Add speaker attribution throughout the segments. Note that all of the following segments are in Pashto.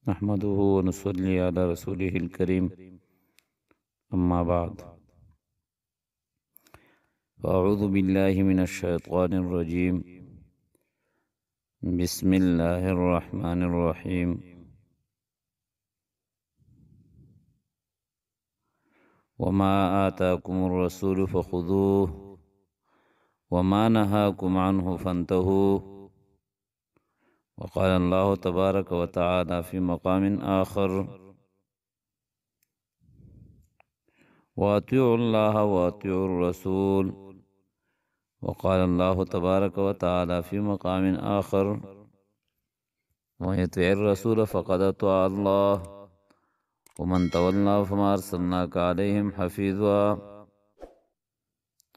Speaker 1: نحمده ونصلي على رسوله الكريم أما بعد فأعوذ بالله من الشيطان الرجيم بسم الله الرحمن الرحيم وما آتاكم الرسول فخذوه وما نهاكم عنه فانتهوا وقال الله تبارك وتعالى في مقام آخر وأطيعوا الله وأطيعوا الرسول وقال الله تبارك وتعالى في مقام آخر ومن يطع الرسول فقد أطاع الله ومن تولى فما أرسلناك عليهم حفيظا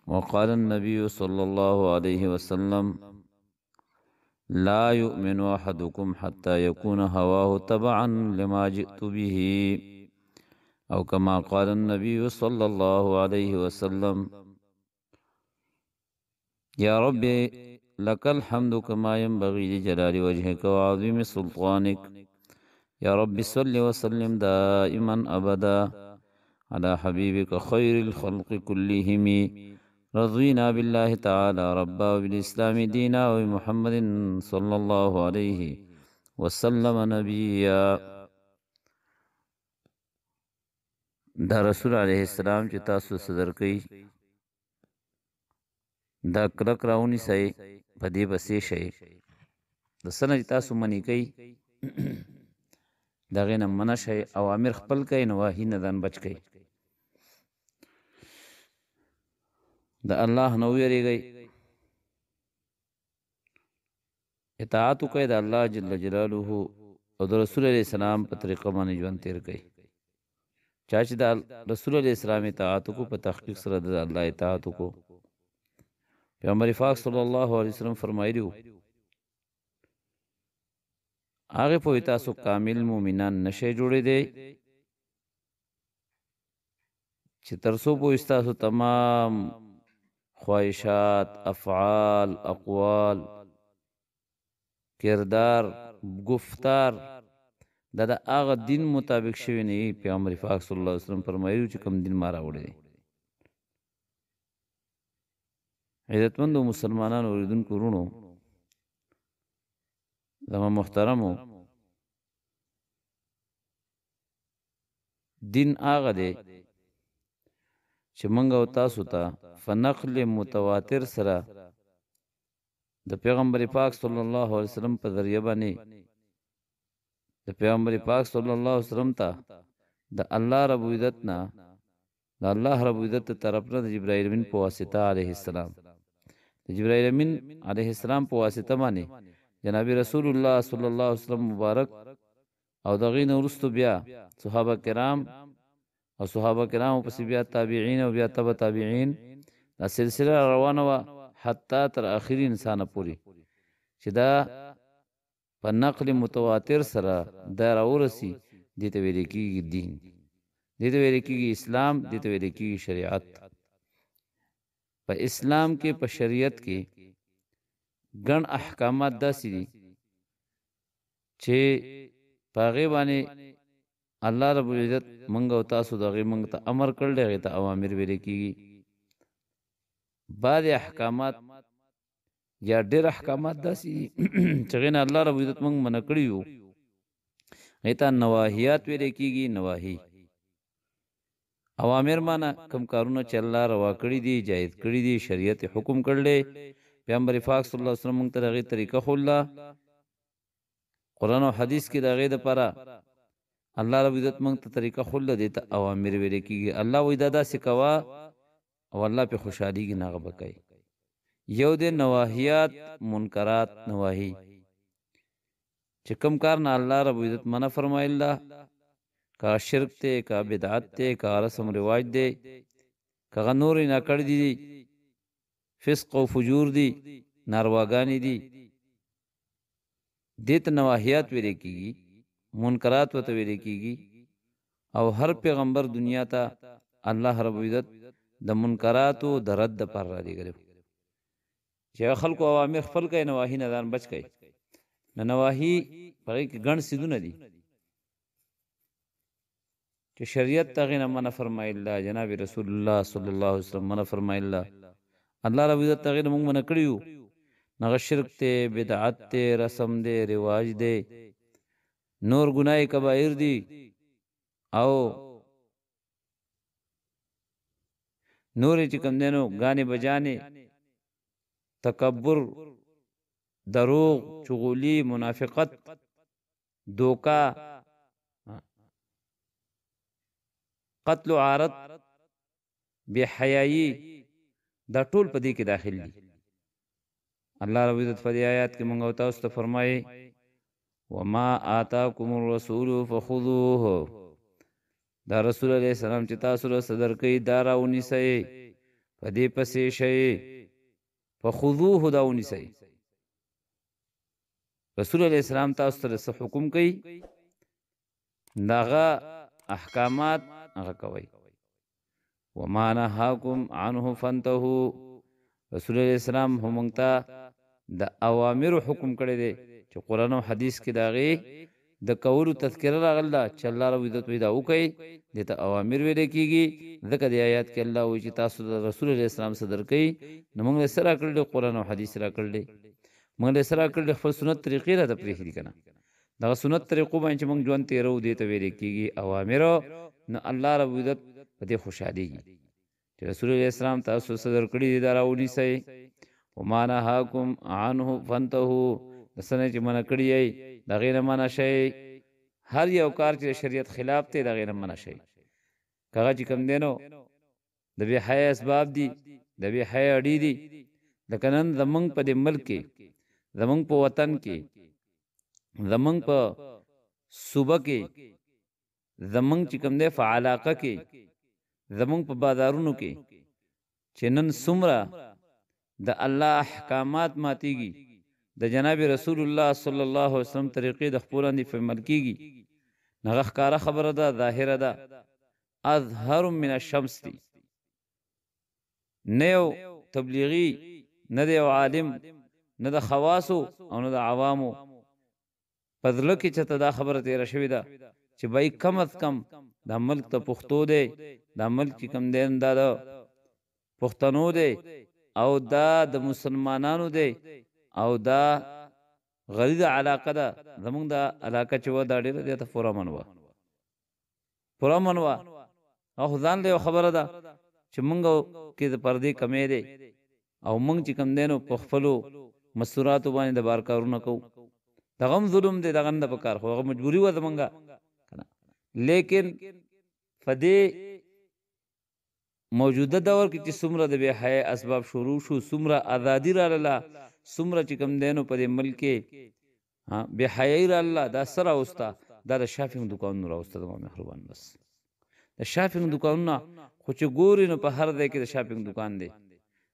Speaker 1: وقال النبي صلى الله عليه وسلم لا يؤمن أحدكم حتى يكون هواه تبعا لما جئت به أو كما قال النبي صلى الله عليه وسلم يا رب لك الحمد كما ينبغي لجلال وجهك وعظيم سلطانك يا رب صل وسلم دائما أبدا على حبيبك خير الخلق كلهم رضينا بالله تعالى ربا وبالإسلام دينا وبمحمد صلى الله عليه وسلم نبيا. دا رسول علیہ السلام چې تاسو صدر کوي دا کلک راونی سي پدې بسې شي د سنه تاسو منی کوي دا غینه منه شي اوامر خپل کوي نواهی نه ځان بچ کوي د الله نو یریږي اطاعت کوي د الله جل جلاله او د رسول علیہ السلام په طریقه باندې ژوند تیر کوي. چا چې د رسول علیہ السلام اطاعت کو په تحقیق سره د الله اطاعت کو پیغمبر پاک صلی الله علیه وسلم فرمایلیو هغه په تاسو کامل مؤمنان نشه جوړې دي چې ترسو په تاسو تمام خواہشات افعال اقوال کردار گفتار دا هغه دین مطابق شوی نه. پیغمبر پاک صلی الله علیه وسلم فرمایلیو چې کوم دین ما راوړی دی. عزتمند مسلمانانو اوریدونکو ورونو زما محترمو دین هغه دی چې موږ او تاسو ته فنقل متواتر سره د پیغمبر پاک صلی الله علیه وسلم په ذریعہ باندې د پیغمبر پاک صلی الله علیه وسلم ته د الله رب عزت نه د الله رب عزت طرف نه د جبرائیل امین په واسطه علیه السلام د جبرائیل امین علیه السلام په واسطه باندې جناب رسول الله صلی الله علیه وسلم مبارک او دغه نورستو بیا صحابه کرام او صحابه کرام په بیا تابعین او بیا تبع تابعین دا سلسله روانه وا حتی تر اخري انسان پوری چې دا په نقل متواتر سره دا راورسی دي ته ویل کېږي دین، دي ته ویل کېږي اسلام، دي ته ویل کېږي شریعت. په اسلام کې په شریعت کې ګڼ احکامات داسې دي چې پاغه باندې الله رب العزت منګ او تاسو دغه منګ ته امر کړل دغه ته اوامر ویل کېږي. بعض احکامات یا ډېر احکامات داسې چې غین الله رب عزت موږ منع کړیو ایته نواهیات ویل کېږي. نواهی اوامر معنا کوم کارونه چې الله روا کړی دي جایز کړی دي شریعت حکم کړل. پیغمبر پاک صلی الله علیه وسلم موږ ته دغه طریقه خو الله قرآن او حدیث کې دغه د پاره الله رب عزت موږ ته طریقه خو الله دي ته اوامر ویل کېږي. الله وې دادا سکوا او الله په خوشحالي کې ناغه بکای. یو د نواهیات منکرات نواهی چې کوم کار نه الله رب عزت منع فرمایله کا شرک ته کا بدعت ته کا رسم رواج دی کا نور نه کړ دي فسق او فجور دي نارواګانی دي دته نواهیات ویل کیږي منکرات وته ویل کیږي. او هر پیغمبر دنیا ته الله رب عزت د منکرات او د رد پر را دي ګرځي چې خلکو اوامر خپل کوي نواهی نه ځان بچ کوي. نه نواهی پرې کې ګڼ سیدونه دي چې شریعت تغې نه منع فرمایله، جناب رسول الله صلی الله علیه وسلم منع فرمایله، الله رب عزت تغې نه موږ منع کړیو، نغه شرک ته، بدعت ته، رسم دی، رواج دی، نور ګناه کبایر دی، او نور چې کوم دینو غانې بجانې، تکبر، دروغ، چغولی، منافقت، دوکا، قتل و عارت، بے حیائی، دا ټول په دې کې داخل دي. الله رب عزت په دې آیات کې مونږ او تاسو ته فرمایي وما آتاکم الرسول فخذوه، دا رسول علیہ السلام چې تاسو له صدر کوي دا راونی سي، په دې پسې شي، فخذوه دا ونی سي. رسول علیہ السلام تاسو ته څه حکم کوي داغه احکامات هغه کوي. وما نهاکم عنه فانتهوا، رسول علیہ السلام هم ته د اوامر حکم کړی دی چې قرآن او حدیث کې داغه د کولو تذکرہ راغله چې الله رب عزت پیدا وکي د ته اوامر ویل کیږي. ځکه د آیات کې الله وایي چې تاسو د رسول الله اسلام صدر کوي، نو موږ سره کړل قرآن او حدیث را کړل، موږ سره کړل خپل سنت طریقې را ته پریخي کنه. دا سنت طریقو باندې موږ ژوند تیرو دي ته ویل کیږي اوامر، نو الله رب عزت په دې خوشاليږي چې رسول الله اسلام تاسو صدر کړی دی دا راونی سي. وما نهاکم عنه فانتهوا، دسنه چې منع کړی ای دا غیر منع شي، هر یو کار چې شریعت خلاف ته دا غیر منع شي. کغه چې کم دینو د بی حیا اسباب دي، د بی حیا اړې دي، لکه نن زمنګ په دې ملک کې، زمنګ په وطن کې، زمنګ په صوبه کې، زمنګ چې کم دی په علاقه کې، زمنګ په بازارونو کې چې نن څومره د الله احکامات ماتيږي، د جناب رسول الله صلی الله علیه وسلم طریقې د خپلوان دی فهمل کیږي، نغه ښکارا خبره ده، ظاهره ده، اظهر من الشمس دی. نه یو تبلیغی، نه دی عالم، نه د خواصو او نه د عوامو پدله کې چې دا خبره تیر شوې ده چې بای کم از کم د ملک ته پښتو دی، د ملک چې کم دین دا پښتنو دی، او دا د مسلمانانو دی، او دا غریب علاقه ده زمونږ د علاقه چې و دا ډیره ده ته پورامنوا او ځان له خبره ده چې مونږ کې د پردې کمې ده، او مونږ چې کم دینو په خپلو مسورات باندې د بار کارونه کو، دغه ظلم دی، دغه نه پکار خو مجبوری و زمونږه. لیکن فدې موجوده دور کې چې څومره د بے حیا اسباب شروع شو، څومره ازادي را لاله، څومره چې کم دینو په دې ملک کې بے حیا را الله دا سره اوستا، دا د شاپینګ دکانونو را اوستا. ما مهربان بس د شاپینګ دکانونه خو چې ګوري نو په هر ځای کې د شاپینګ دکان دی،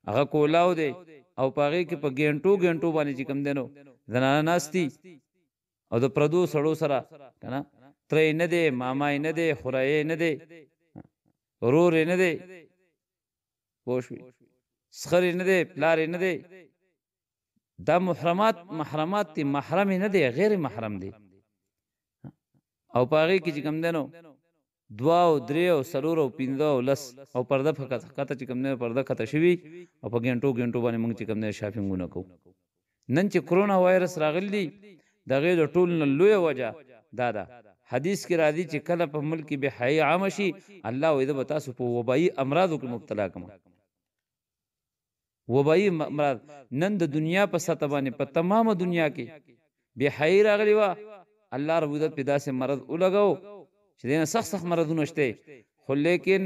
Speaker 1: هغه کولاو دی، او پاغه کې په ګنټو باندې چې کم دینو زنانه ناشتي، او د پردو سړو سره کنه ترې نه دی، مامای نه دی، خورای نه دی، ورور نه دی، پوښوي سخر نه دی، پلار نه دی، دا محرمات دي، محرم نه دی، غیر محرم دی. او پاغه کې چې کم دینو دوا او درې او سلور او پینځه او لس او پرده فقط کته چې کم نه پرده کته شوی، او په ګنټو باندې موږ چې کم نه شاپینګونه کو. نن چې کرونا وایرس راغلی دا غیر ټول نه لوی وجه دا حدیث کې راځي چې کله په ملک به حیا عام شي، الله وې د تاسو په وبایي امراضو کې مبتلا کما. وبایي امراض نن د دنیا په سطح باندې په تمامه دنیا کې به حیا راغلی وا، الله رب عزت پیدا سه مرض ولګاو چې دینه سخت مرضونه شته، خو لیکن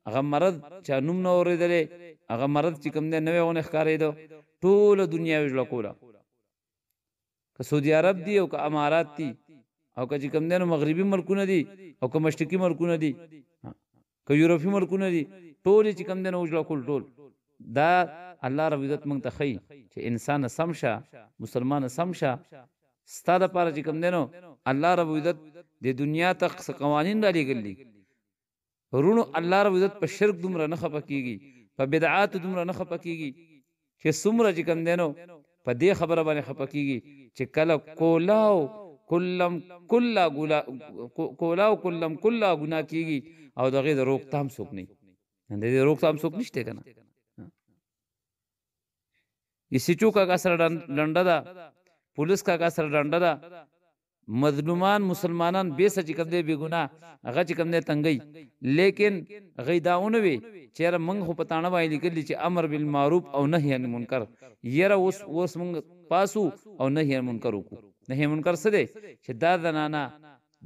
Speaker 1: هغه مرض چا نوم نه اوریدلې، هغه مرض چې کوم نه نوونه ښکارېدو، ټول دنیا وجلا کوله، که سعودي عرب دی او که امارات دي او که کوم نه مغربي ملکونه دي او که مشرقي ملکونه دي، که یورپی ملکونه دي، ټول چې کوم نه وجلا کول ټول دا الله رب عزت مونږ ته خي چې انسان سمشه، مسلمان سمشه. ستاده پر چې کوم دینو الله رب عزت د دنیا ته قوانین را لګلې، ورونو الله رب عزت په شرک دومره نه خپکیږي، په بدعات دومره نه خپکیږي چې څومره چې کوم دینو په دې خبره باندې خپکیږي چې کله کلم کلا کولا او کلم کلا ګناه کیږي او دغه د روکتام څوک نه د دې روکتام څوک نشته کنه یسیچو کا سره ډنډه دا پولیس کا سره ډنډه دا مظلومان مسلمانان به سچ کوم دی بے ګناه هغه چې کوم دی تنګي لیکن غیداونه وی چیرې موږ خو پتاڼه وای لیکل چې امر بالمعروف او نهي عن المنکر یره اوس موږ پاسو او نهي عن المنکر وکړو نهي منکر څه دی چې دا زنانه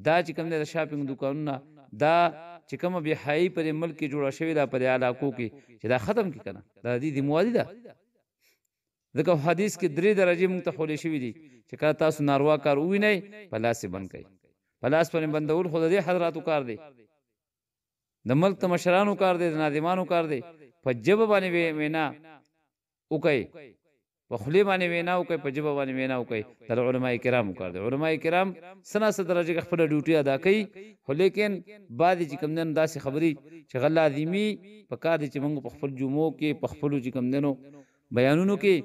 Speaker 1: دا چې کوم دی شاپینګ دکانونه دا چې کوم به حای پر ملک جوړه شوی دا پر علاقو کې چې دا ختم کی کنه دا دې موادی ده دغه حدیث کې درې درجه مونږ ته خولې شوې دي چې کله تاسو ناروا کار وې نه پلاس بند کړئ پلاس پر بندول خو دې حضراتو کار دی د ملک ته مشرانو کار دی د ناظمانو کار دی په جبه باندې وینا وکي په خلی باندې وینا وکي په جبه باندې وینا وکي د علماء کرام کار دی علماء کرام سنا سره درجه خپل ډیوټي ادا کوي خو لیکن بعد چې کوم نن داسې خبري چې غل لازمي په کار دي چې موږ په خپل جمعو کې په خپل چې کوم دنو بیانونو کې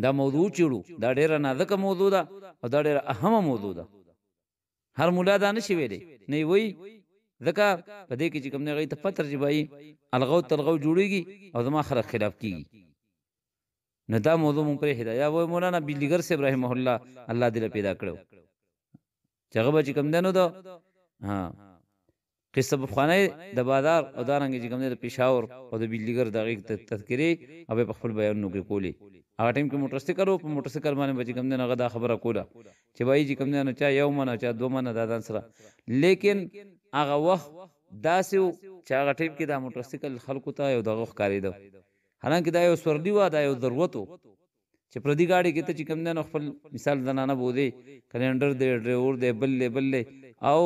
Speaker 1: دا موضوع چړو دا ډیره نازک موضوع ده او دا ډیره اهمه موضوع ده هر مولا دا نشي ویلي نه وي ځکه په دې کې چې کوم نه غي ته پتر جبای الغو تلغو جوړيږي او زما خلک خلاف کیږي نه دا موضوع مون پر هدايه وای مولانا بیلیګر سے ابراهیم الله الله دې پیدا کړو چغه چې کوم دنو دا ها قصه بخانه د بازار او دارنګ چې کوم د پېښور او د بیلیګر دغه تذکری او په خپل بیانونو کې کولی هغه ټیم کې موټر سټیکر او په موټر سټیکر باندې چې کوم نه غدا خبره کوله چې وایي چې کوم نه چا یو منه چا دو منه دادان سره لیکن هغه وخت داسې چې هغه ټیم کې دا موټر سټیکر خلکو ته یو دغه ښکاری ده حالانکه دا یو سوردی و دا یو ضرورت چې پردي گاډي کې ته چې کوم نه خپل مثال زنانه بوده کلندر دی ډرایور دی بل او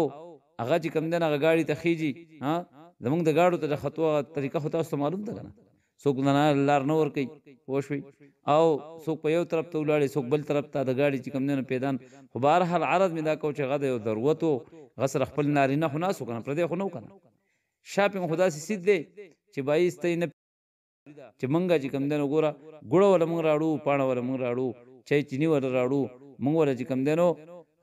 Speaker 1: هغه چې کوم دغه گاډي ته خيږي ها زمونږ د گاډو ته د خطوه طریقه خو تاسو معلوم ده کنه څوک نه لار نه ور کوي پوښوي او څوک په یو طرف ته ولاړي څوک بل طرف ته د گاډي چې کوم نه پیدان خو بهر حال عرض می دا کو چې غدا یو ضرورت او غسر خپل نارینه خو ناسو کنه پر دې خو نو کنه شاپینګ خدا سي سید دی چې 22 تین چې مونږه چې کوم دنو ګوره ګړو ول مونږ راړو پاڼه ول مونږ راړو چای چيني ول راړو مونږ ول چې کوم دنو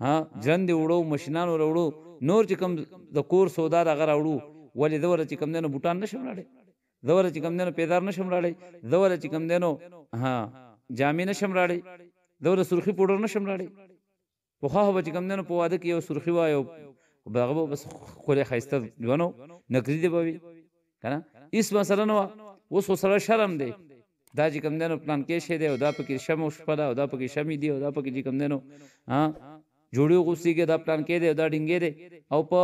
Speaker 1: ها ژوند وړو ماشينان وړو نور چې کوم د کور سودا دغه راوړو ولې دوره چې کوم دنو بوتان نشم راړي دوره چې کوم دنو پیدار نشم راړي دوره چې کوم دنو ها جامې نشم راړي دوره سرخي پوډر نشم راړي په خو به چې کوم دنو په واده کې یو سرخي وایو بغه بس خوله خيسته ونه نقدي دی بوي کنه اس مثلا نو وس سره شرم دی دا چې کوم دنو پلان کې شه دی او دا پکې شمو شپدا او دا پکې شمې دی او دا پکې چې کوم دنو ها جوړیو غوسی کې دا پلان کې دی دا ډینګې دی او په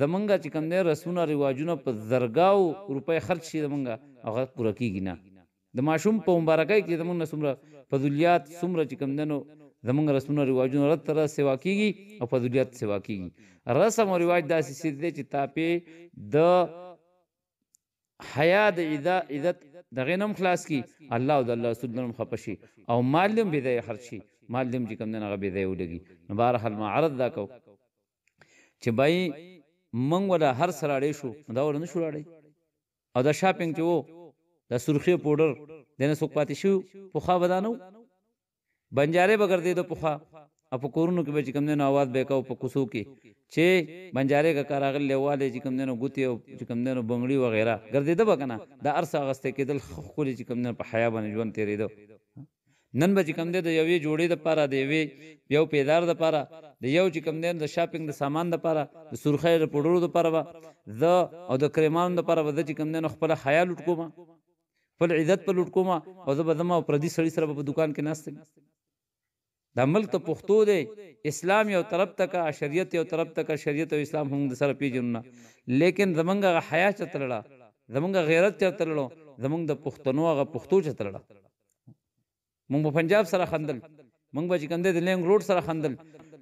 Speaker 1: زمونږه چې کوم دی رسونه رواجونه په زرګاو روپۍ خرج شي زمونږه هغه پوره کیږي نه د ماشوم په مبارکۍ کې زمونږ سمره فضولیات سمره چې کوم دنو زمونږ رسونه رواجونه رد تر سیوا کیږي او فضولیات سیوا کیږي رسم او رواج داسې سیده چې تاپې د حیا د عزت د غنم خلاص کی الله او د الله رسول الله خپشي او معلم به د خرچي معلم چې کوم نه غبي دی ولګي نو بهر حال ما عرض دا کو چې بای منګ ولا هر سراړې شو دا ورنه شو راړې او دا شاپینګ چې وو دا سرخی پاوډر دنه سوک پاتې شو په خوا بدانو بنجاره بغیر دې د پخوا اپ کورونو کې به چې کوم نه आवाज به کاو په کوسو کې چې بنجاره کا کاراغل لیواله چې کوم نه ګوتی او چې کوم نه بنگړي وغیرہ ګرځې د بکنه دا ارسه غسته کېدل خو چې کوم نه په حیا باندې ژوند تیرې دو نن به کوم دې د یوې جوړې د پاره دی وی یو پیدار د پاره د یو چې کوم دې د شاپینګ د سامان د پاره د سرخی د پډورو د پاره ز او د کریمان د پاره د چې کوم دې خپل حیا لټ کوما خپل عزت په لټ کوما او زه بدما او پردي سړی سره په دکان کې ناست دا ملک ته پښتو دی اسلام یو طرف تک شریعت یو طرف تک شریعت او اسلام هم د سره پیژنونه لیکن زمونږه حیا چتلړه زمونږه غیرت چتلړو زمونږ د پښتنو هغه پښتو چتلړه مونږ په پنجاب سره خندل مونږ به چې کوم د لینګ روډ سره خندل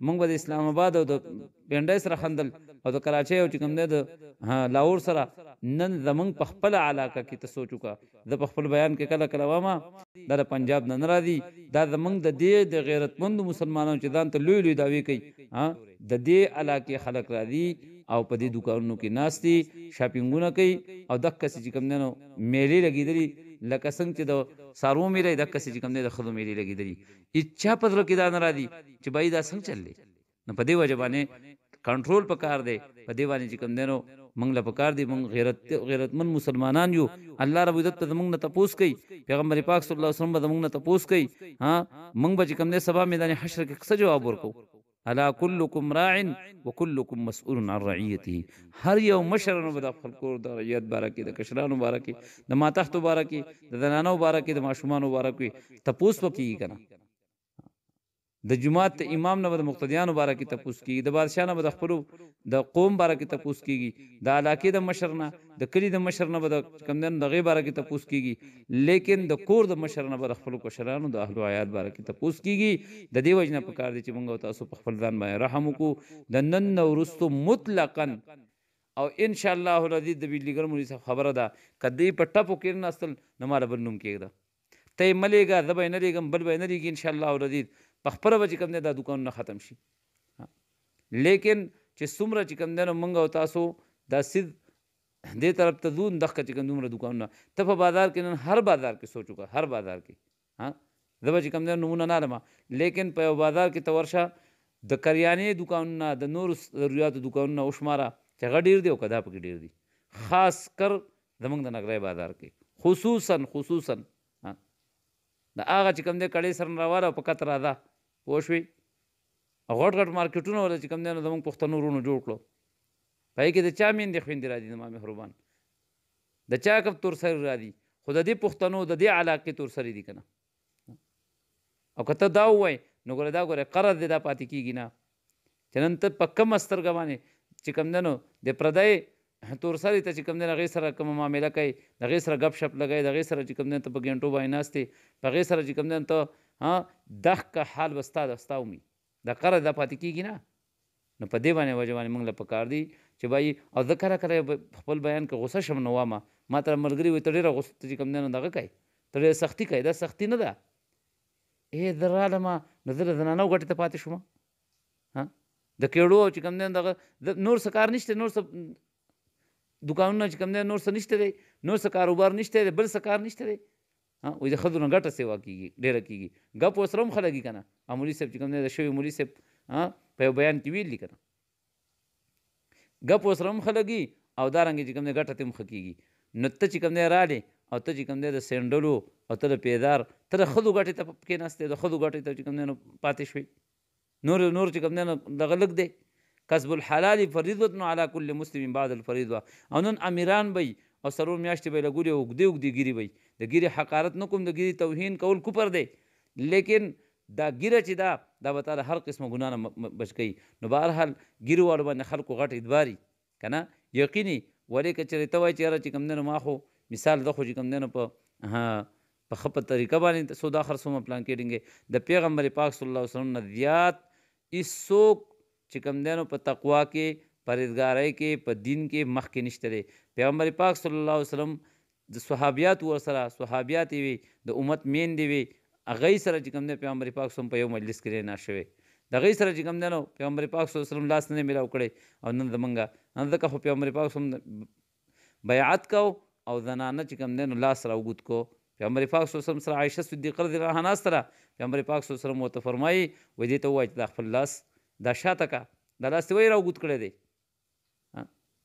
Speaker 1: مونږ به د اسلام آباد او د پنډای سره خندل او د کراچۍ او چې کوم د لاهور سره نن زمونږ په خپل علاقه کې ته سوچوکا د په خپل بیان کې کله کله واما د پنجاب نن را دي دا زمونږ د دې د غیرتمند مسلمانانو چې ځان ته لوی لوی داوی کوي ها د دې علاقې خلک را دي او په دې دکانونو کې ناشتي شاپینګونه کوي او د کس چې کوم نه میلې لګیدلې لکه څنګه چې د سارو میلې د کس چې کوم نه د خلو میلې لګیدلې اچھا پدر کې دا نه را دي چې بای دا څنګه چللې نو په دې وجه باندې کنټرول پکار دی په دې باندې چې کوم دینو موږ له پکار دی موږ غیرتمن مسلمانان یو الله رب عزت ته موږ نه تپوس کوي پیغمبر پاک صلی الله علیه وسلم به موږ نه تپوس کوي ها موږ به چې کوم دې سبا میدان حشر کې څه جواب ورکو الا كلكم راع وكلكم مسؤول عن رعيته هر یو مشر نو د خلکو د رعیت بارکه د کشرانو بارکه د ماتحت بارکه د زنانو بارکه د ماشومان بارکه تپوس وکي کنه د جماعت امام نه د مقتدیانو بارکه تپوس کیږي د بادشاہ نه د خپل د قوم بارکه تپوس کیږي د علاقې د مشر نه د کلی د مشر نه د کمندن دغه بارکه تپوس کیږي لیکن د کور د مشر نه د خپل کوشرانو د اهل حیات بارکه تپوس کیږي د دې وجنه په کار دي چې موږ تاسو په خپل ځان باندې رحم وکړو د نن نورستو مطلقاً او ان شاء الله العزیز د بیلګر مولوی صاحب خبره ده کدی په ټپو کې نه اصل نه مال بنوم کېږي ته ملېګا زبې نه لګم بل به نه لګي ان شاء الله العزیز په خبره به چې کوم دا دکان نه ختم شي لیکن چې څومره چې کوم دی نو موږ او تاسو دا سید دې طرف ته ځو دغه چې کوم دومره دکانونه ته په بازار کې نن هر بازار کې سوچوکه هر بازار کې زه به چې کوم دی نمونه نه لرم لیکن په یو بازار کې ته ورشه د کریانې دکانونه د نورو ضرورتو دکانونه وشماره چې هغه ډېر دی او که دا پکې ډېر دي خاص کر زموږ د نګری بازار کې خصوصا د هغه چې کوم دی کړۍ سره راواله او په کتر راځه پوه شوې غټ غټ مارکیټونه ولا چې کوم دی نو زموږ پښتنو ورونو جوړ کړو په کې د چا میندې خویندې راځي زما مهربان د چا کب تور سر راځي خو د دې پښتنو د دې علاقې تور سرې دي که نه او که ته دا ووایې نو ګوره دا ګوره قرض دی دا پاتې کېږي نه چې نن ته په کمه سترګه باندې چې کوم دی نو د پردی تور سرې ته چې کوم دی هغې سره کومه معامله کوي د هغې سره ګپ شپ لګوي د هغې سره چې کوم دی ته په ګنټو باندې ناست دی په هغې سره چې کوم دی ته دغه حال به ستا ومي دا قرض دا پاتې کېږي نه نو په دې باندې وجه باندې موږ له پکار دي چې بھائی او زه کله کله خپل بیان کې غوسه شم نو وامه ما ته ملګري وایي ته ډېره غوسه چې کوم دی نو دغه کوي ته ډېره سختي کوي دا سختي نه ده زه رالمه نو زه له زنانو ګټې ته پاتې شوم د کېړو چې کوم دی دغه نور څه کار نشته نور څه دکانونه چې کوم دی نور څه نشته دی نور څه کاروبار نشته دی بل څه کار نشته دی وایي د ښځو نه ګټه سیوا کېږي ډېره کېږي ګپ ورسره هم ښه لګي که نه مولوي صاحب چې کوم دی د شوي مولوي صاحب په یو بیان کې ویل دي که نه ګپ ورسره هم ښه لګي او دارنګې چې کوم دی ګټه ته هم ښه کېږي نو ته چې کوم دی رالې او ته چې کوم دی د سینډلو او ته د پیدار ته د ښځو ګټې ته کېناستې د ښځو ګټې ته چې کوم دی نو پاتې شوې نور چې کوم دی نو دغه لږ دی کسب الحلال فریضة علی کل مسلم بعد الفریضه او نن امیران به او سرور میاشتې به لګولې اوږدې اوږدې ګیرې به د ګیرې حقارت نه کوم د ګیرې توهین کول کفر دی لیکن دا ګیره چې دا به تا هر قسمه ګناه نه بچ کوي نو بهرحال ګیرو والو باندې خلکو غټ ادباري که نه یقیني ولې که چېرې ته وایې چې یاره چې کوم دی نو ما خو مثال ده خو چې کوم دی نو په ښه په طریقه باندې سودا خرڅومه پلان کې ډینګې د پیغمبر پاک صلی الله علیه وسلم نه زیات هېڅوک چې کوم دی نو په تقوا کې پرهیزګارۍ کې په دین کې مخکې نشته دی پیغمبر پاک صلی الله علیه وسلم د صحابیات ورسره صحابیات وي د امت میندې وي هغوی سره چې کوم دی پیغمبر پاک صلی په یو مجلس کې ناست شوی د هغوی سره چې کوم دی نو پیغمبر پاک صلی الله علیه وسلم لاس نه میلاو کړی او نن زمونږ ځکه خو پیغمبر پاک صلی بیعت کو او زنانه چې کوم دی نو لاس راوګوت کو پیغمبر پاک صلی الله علیه وسلم سره عایشه صدیقه رضی الله عنها سره پیغمبر پاک صلی الله علیه وسلم ورته فرمایي وایي دې ته ووایه چې دا خپل لاس دا شاته کا دا لاس ته وایي راوګوت کړی دی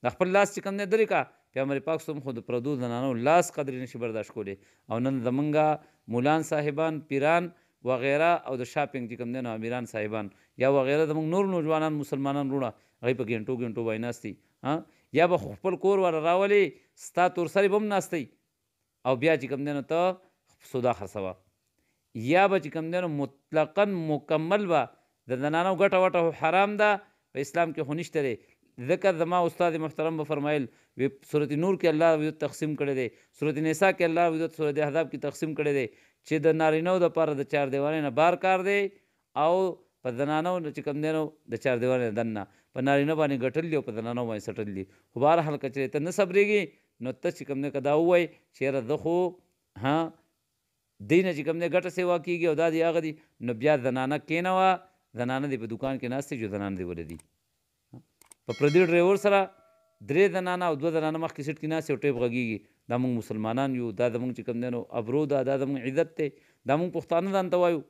Speaker 1: دا خپل لاس چې کوم دی درې کا پیغمبر پاک صلی خو د پردو زنانو لاس قدرې نشي برداشت کولی او نن زمونږ مولان صاحبان پیران وغیره او د شاپنګ چې کوم دی نو امیران صاحبان یا وغیره زمونږ نور نوجوانان مسلمانان وروڼه هغوی په ګنټو ګنټو باندې ناست یا به خپل کور والا راولې ستا تور سرې به هم ناست او بیا چې کوم دی نو ته سودا خرڅوه یا به چې کوم دی نو مطلقا مکمل به د زنانو ګټه وټه حرام ده په اسلام کې خو نشته دی ذکر زما استاد محترم به فرمایل وی صورت نور کې الله وجود تقسیم کړی دی صورت نساء کې الله وجود صورت احزاب کې تقسیم کړی دی چې د نارینو دپاره د چار دیوالۍ نه بار کار دی او په زنانو چې کوم دی نو د چار دیوالۍ نه دننه په نارینه باندې ګټل دي او په زنانو باندې سټل دي خو بهرحال که چېرې ته نه صبرېږي نو ته چې کوم دی که دا ووایې چې یاره زه خو دی نه چې کوم دی ګټه سیوا کېږي او دا دی هغه دي نو بیا زنانه کېنوه زنانه دی په دوکان کې ناست دي جو زنانه دی ولدي په پردي ډرایور سره درې زنانه او دوه زنانه مخکې سیټ کې ناست یو ټیپ غږېږي دا موږ مسلمانان یو دا زموږ چې کوم دی نو ابرو دا زموږ عزت دی دا موږ پښتانه ځان ته وایو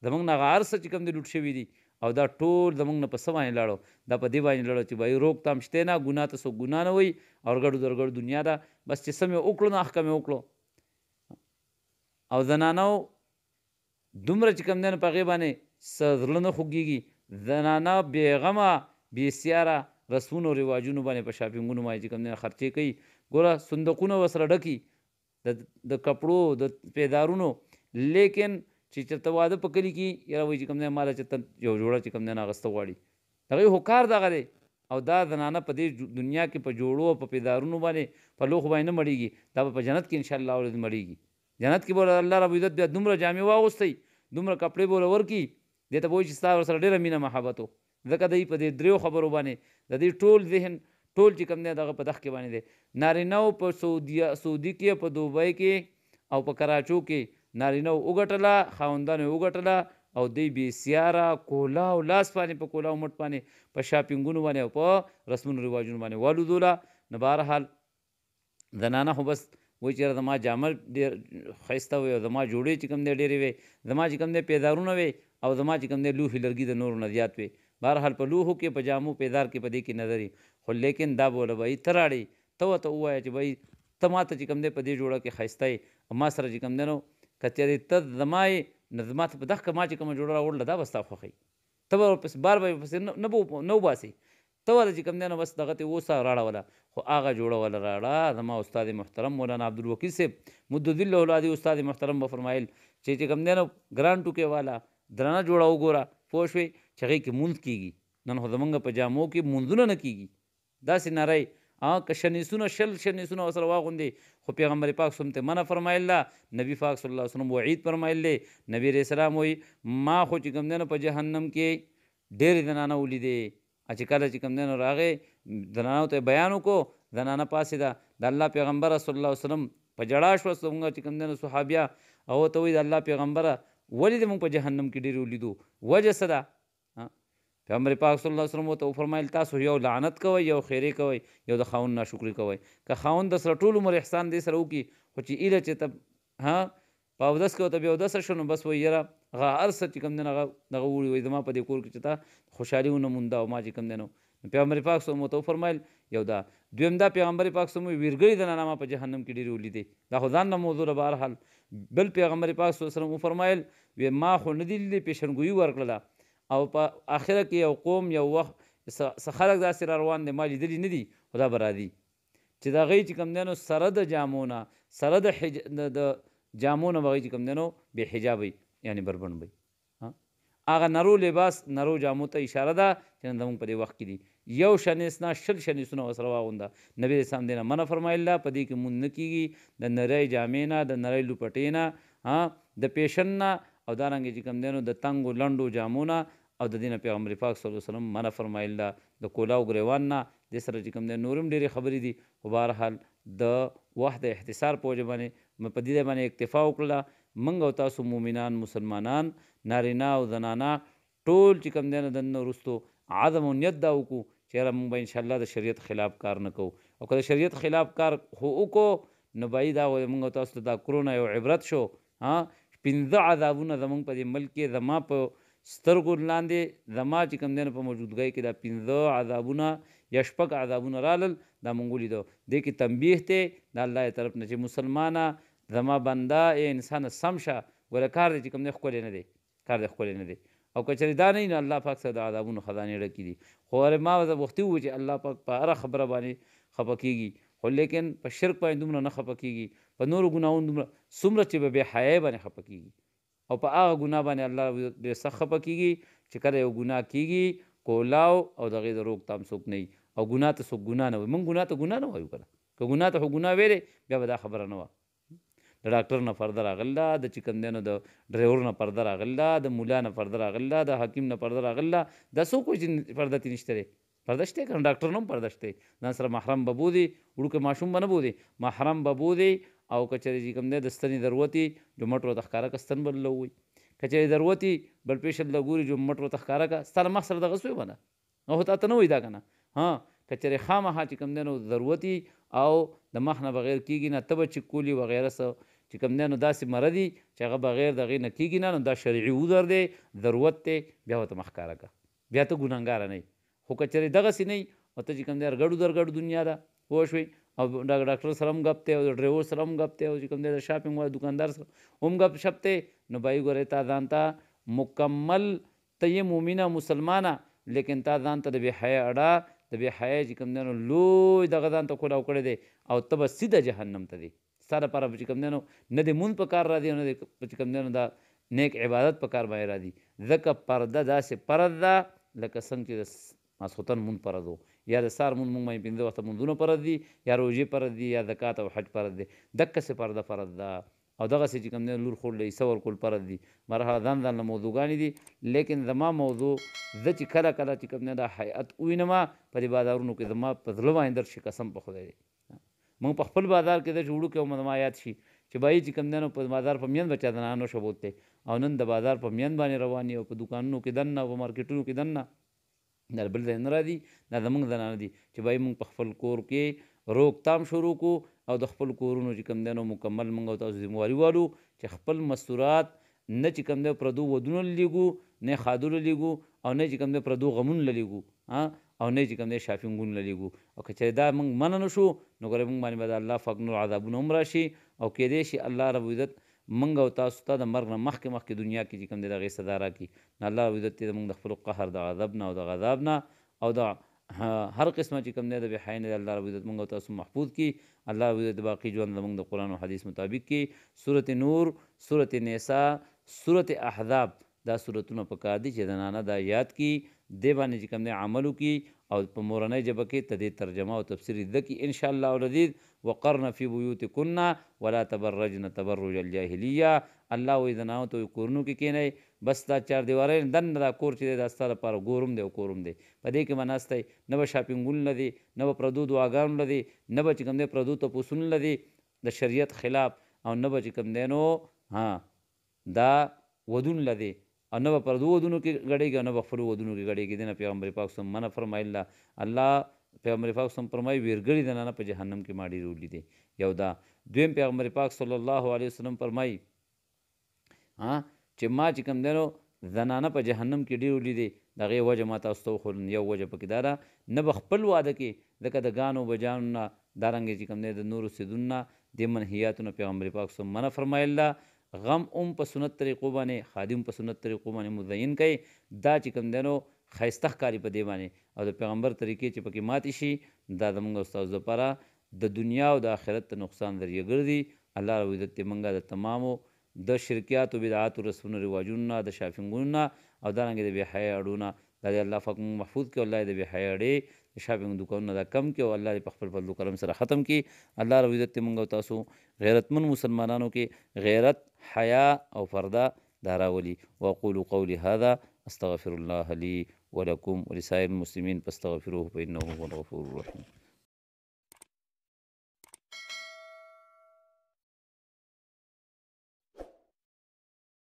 Speaker 1: زموږ نه هغه هر څه چې کوم دی لوټ شوي دي او دا ټول زمونږ نه په څه باندې لاړو، دا په دې باندې لاړو چې بهي روکتام شته نه، ګناه ته څوک ګناه نه وایي، او رګړو درګړو دنیا ده، بس چې څه مې وکړو نو احکه مې وکړو. او زنانو دومره چې کوم دی نو په هغې باندې څه زړه نه خوږېږي، زنانه بېغمه بېسیاره رسمونو رواجونو باندې په شاپینګونو باندې چې کوم دی خرچې کوي. ګوره صندوقونه ورسره ډکي د کپړو د پیدارونو، لیکن چې چېرته واده په کلي کې یاره وایي چې کوم دی ماله چېرته یو جوړه چې کوم دی اخیسته غواړي، د هغوی خو کار دغه دی. او دا زنانه په دې دنیا کې په جوړو او په پیدارونو باندې په لوښو باندې نه مړېږي، دا به په جنت کې انشاءالله مړېږي. جنت کې به الله رب عزت بیا دومره جامې واغوستی، دومره کپړې به ورله ورکړي، دې ته به وایي چې ستا ورسره ډېره مینه محبت و. ځکه دوی په دې دریو خبرو باندې د دې ټول ذهن ټول چې کوم دی دغه په دغ کې باندې دی. نارینهو په سعودي کې، په دوبۍ کې او په کراچو کې نارینهو وګټله، خاوندانو یې وګټله، او دوی بېسیاره کولاو لاس باندې په کولاو مټ باندې په شاپینګونو باندې او په رسمونو رواجونو باندې والودوله. نو بهرحال زنانه خو بس وایي چې زما جامه ډېر ښایسته وي، او زما جوړې چې کوم دی ډېرې وې، زما چې کوم دی پیدارونه وې، او زما چې کوم دی لوښي لرګي د نورو نه زیات وې. بهرحال په لوښو کې، په جامو پیدار کې په دې کې نظر وي، خو لیکن دا به وله بهي ته راړې، ته ورته ووایه چې بهي ته ما ته چې کوم دی په دې جوړه کې ښایسته یې، او ما سره چې کوم دی نو که چېرې ته زما یې نو زما ته په دغه ما چې کومه جوړه راوړله دا به ستا خوښوي، ته به ورپسې بار به یې ورپسې نه وباسې، ته ورته چې کوم دی نو بس دغه ته اوسه راړوله. خو هغه جوړه وله راړه. زما استاد محترم مولانا عبدالوکیل صاحب مدظله العادي استاد محترم به فرمایل چې کوم دی نو ګران ټوکې والا درانه جوړه وګوره، پوه شوې، چې هغې کې مونځ کېږي. نن خو زمونږ په جامو کې مونځونه نه کېږي، داسې نری که شنیسونه شنیسونه ورسره واغوندې، خو پیغمبر پاک صلی ته منع فرمایل ده، نبی پاک صلی الله علیه وسلم وعید فرمایل دی. نبی علیه السلام وایي ما خو چې کوم دی نو په جهنم کې ډېرې زنانه ولیدې، چې کله چې کوم دی نو راغې زنانو ته بیان وکړو، زنانه پاڅېده، د الله پیغمبره صلی الله علیه وسلم په ژړا شوه، زموږ چې کوم دی نو صحابیه هغو ته وایي د الله پیغمبره ولې دې موږ په جهنم کې ډېرې ولیدو، وجه څه ده؟ پیغمبر پاک صلی الله علیه وسلم ورته وفرمایل تاسو یو لعنت کوئ، یو خیرې کوئ، یو د خاوند ناشکري کوئ. که خاوند در سره ټول عمر احسان دې سره وکړي، خو چې ایله چې ته په اودس کې ورته بې اودسه شو، نو بس وایي یاره هغه هر څه چې کوم دی نو هغه دغه وړي، وایي زما په دې کور کې چې تا خوشحالي ونه مونده، او ما چې کوم دی نو پیغمبر پاک صلی الله علیه وسلم ورته وفرمایل یو دا. دویم دا پیغمبر پاک صلی الله علیه وسلم ویرګړي زنانه ما په جهنم کې ډېرې ولیدې، دا خو ځان نه موضوع ده. بهرحال بل پیغمبر پاک صلی الله علیه وسلم وفرمایل ما خو نه دي لیدلې پیشنګویي ورکړله، او په آخره کې یو قوم یو وخت څه خلک داسې را روان دي ما لیدلي نه دي، خو دا به راځي چې د هغوی چې کوم دی نو سره د جامو نه، سره د جامو نه به هغوی چې کوم دی نو بې حجابه یعنې بربنډ به هغه نرو لباس نرو جامو ته اشاره ده چې نن زموږ په دې وخت کې دي. یو شنیس نه 20 شنیسونه ورسره واغونده. نبي اسلام دې نه منع فرمایله، په دې کې مونځ نه کېږي د نرۍ جامې نه، د نرۍ لوپټې نه، د پیشن نه، او دارنګې چې کوم دی نو د تنګو لنډو جامو نه، او د دې نه پیغمبر پاک صلی الله علیه وسلم منع فرمایله، د کولاو ګریوان نه. دې سره چې کوم دی نور هم ډېرې خبرې دي، خو بهرحال د وخت د اختصار په وجه باندې په دې باندې اکتفا وکړله. موږ او تاسو مومنان مسلمانان نارینه او زنانه ټول چې کوم دی نو دننه وروستو عزم او نیت دا وکړو چې یاره موږ به انشاءالله د شریعت خلاف کار نه کوو، او که د شریعت خلاف کار خو وکړو نو به دا موږ او تاسو ته دا کرونا یو عبرت شو. 15 عذابونه زموږ په دې ملک کې زما په سترګو لاندې زما چې کوم دی نو په موجودګۍ کې دا 15 عذابونه یا 6 عذابونه رالل، دا موږ ولیدو. دې کې تنبیه دی د الله طرف نه چې مسلمانه زما بنده ای انسان سم شه، ګوره کار دی چې کوم دی ښکلی نه دی، کار دی ښکلی نه دی، او که چېرې دا نه وي نو الله پاک سره د عذابونو خزانې ډکې دي. خو ما وختي ووایو چې الله پاک په هره خبره باندې خفه کېږي، خو لیکن په شرک باندې دومره نه خفه کېږي، په نورو ګناهونو دومره څومره چې به بې حیایۍ باندې خفه کېږي، او په هغه ګناه باندې الله ډېر سخت خفه کېږي چې کله یو ګناه کېږي کولاو او د هغې د روکتام څوک نه وي، او ګناه ته څوک ګناه نه وایي. موږ ګناه ته ګناه نه وایو که نه، که ګناه ته خو ګناه ویلې بیا به دا خبره نه وه. د ډاکټر نه پرده راغله، د چې کوم دی نو د ډرایور نه پرده راغله، د مولا نه پرده راغله، د حکیم نه پرده راغله، دا څوک وایي چې پرده ترې نشته دی؟ پرده شته که نه؟ ډاکټر نه هم پرده شته، ځان سره محرم به بودې، وړوکی ماشوم به نه بودې، محرم به بودې، او که چېرې چې کوم دی د ستنې ضرورت یې جو مټ ورته ښکاره که ستن به له ووایي، که چېرې ضرورت یې بل پیشنټ له ګوري جو مټ ورته ښکاره که ستا له مخ سره دغه سوی به نه، خو تا ته نه وایي دا که نه. که چېرې خامخا چې کوم دی نو ضرورت یې او د مخ نه بغیر کېږي نه، ته به چې کولي وغیره څه چې چې کوم دی نو داسې مره دي چې هغه بغیر د هغې نه کېږي نه، نو دا شرعي عذر دی، ضرورت دی، بیا ورته مه ښکاره کړه، بیا ته ګنهګاره نه یې. خو که چېرې دغسې نه وي او ته چې کوم دی ګډو درګډو دنیا ده، پوه شوې، او ډاکټر سره هم ګپ دی او د ډرایور سره هم ګپ دی او چې کوم دی د شاپینګ والا دوکاندار سره هم ګپ شپ دی، نو بھائی ګورې تا ځان ته مکمل ته یې مؤمنه مسلمانه، لیکن تا ځان ته د بې حیا اډه د بې حیا چې کوم دی نو لوی دغه ځان ته کولاو کړی دی او ته به سیده جهنم ته دی. ستا دپاره به چې کوم دی نو نه د مونځ په کار راځي او نه د چې کوم دی نو دا نیک عبادت په کار باندې راځي. ځکه پرده داسې فرض ده لکه څنګه چې د ماسخوتن مونځ فرض و، یا د سهار مونځ مونږ باندې 15 وخته مونځونه فرض دي، یا روژې فرض دي، یا زکات او حج فرض دی، دقسې پرده فرض ده. او دغسې چې کوم دی لور خور له حصه ورکول فرض دي. مرحله ځان ځان له موضوعګانې دي، لیکن زما موضوع زه چې کله کله چې کوم دی دا حیات ووینمه په دې بازارونو کې زما په زړه باندې درد شي، قسم په خدای دی. موږ په خپل بازار کې داسې وړو کې او زما یاد شي چې بایي چې کوم دی نو په بازار په میند به چا زنانه نشه بوتلی او نن د بازار په میند باندې روان او په دوکانونو کې دننه او په مارکیټونو کې دننه دا بل ځای نه راځي، دا زموږ زنانه دي چې بایي موږ په خپل کور کې روکتام شروع کړو او د خپل کورونو چې کوم دی نو مکمل موږ او تاسو ذمهواري والو چې خپل مستورات نه چې کوم دی پردو ودونو لیږو، نه خادرو لیږو، او نه چې کوم دی پردو غمونو لیږو، او نه چې کوم دی شاپینګونو لیږو. او که چېرې دا موږ منع نه شو نو ګورئ موږ باندې به د الله پاک نور عذابونه هم راشي او کیدای شي الله رب العزت موږ او تاسو ته د مرګ نه مخکې دنیا کې چې کوم دی د هغې سزا راکړي. نو الله رب العزت دې موږ د خپلو قهر د غضب نه او د غذاب نه او د هر قسمه چې کوم دی د بې حیا نه الله رب العزت موږ او تاسو محفوظ کړي. الله رب العزت د باقي ژوند زموږ د قرآن او حدیث مطابق کړي. سورت نور، سورت نساء، سورت احزاب، دا سورتونه پکار دي چې زنانه دا یاد کړي، دې باندې چې کوم دی عمل وکړي او په مورنۍ ژبه کې ته دې ترجمه او تفسیر زده کړي ان شاء الله العزیز. وقرن فی بیوتکن ولا تبرجن تبرج الجاهلیه. الله وایي زنانو ته کورونو کې کښېنئ، بس دا چار دیواری دننه دا کور چې دی دا ستا لپاره ګورم دی او کورم دی، په دې کې به ناستی، نه به شاپینګونو لدی، نه به پردو دعاګانو لدی، نه به چې کوم دی پردو تپوسونو لدی د شریعت خلاف، او نه به چې کوم دی نو دا ودون لدی، او نه به پردو ودونو کې ګډېږي او نه به خپلو ودونو کې ګډېږي. دې نه پیغمبر پاک صلی منع فرمایله. الله پیغمبر پاک صلی فرمایي ویرګړي زنانه په جهنم کې ما ډېرې ولیدې. یو دا. دویم پیغمبر پاک صلی الله علیه وسلم فرمایي چې ما چې کوم دی نو زنانه په جهنم کې ډېر ولیدې، د هغې وجه ما تاسو ته وښودل. یو وجه پکې دا ده نه به خپل واده کې ځکه د ګانو بجانو نه دارنګې چې کوم دی د نورو څیزونو نه دې منهیاتو نه پیغمبر پاک صلی منع فرمایله. غم په سنت طریقو باندې، خادم په سنت طریقو باندې مزین کوي، دا چې کوم دی نو ښایسته ښکاري په دې باندې، او د پیغمبر طریقې چې پکې ماتې شي دا زموږ او ستاسو دپاره د دنیا او د آخرت د نقصان ذریعه ګرځي. الله رب العزت دې موږ د تمامو د شرکیاتو بدعاتو رسمونو رواجونو نه، د شاپینګونو نه او دارنګې د بې حیا اړو نه دا دې الله پاک موږ محفوظ کړي. الله دې د بې حیا اړې د شاپینګ دوکانونه دا کم کړي او الله دې په خپل فضل و کرم سره ختم کړي. الله رب العزت دې موږ او تاسو غیرتمند مسلمانانو کې غیرت، حیا او پرده دا راولي. واقول قولي هذا استغفر الله لي ولكم ولسائر المسلمين فاستغفروه فإنه هو الغفور الرحيم.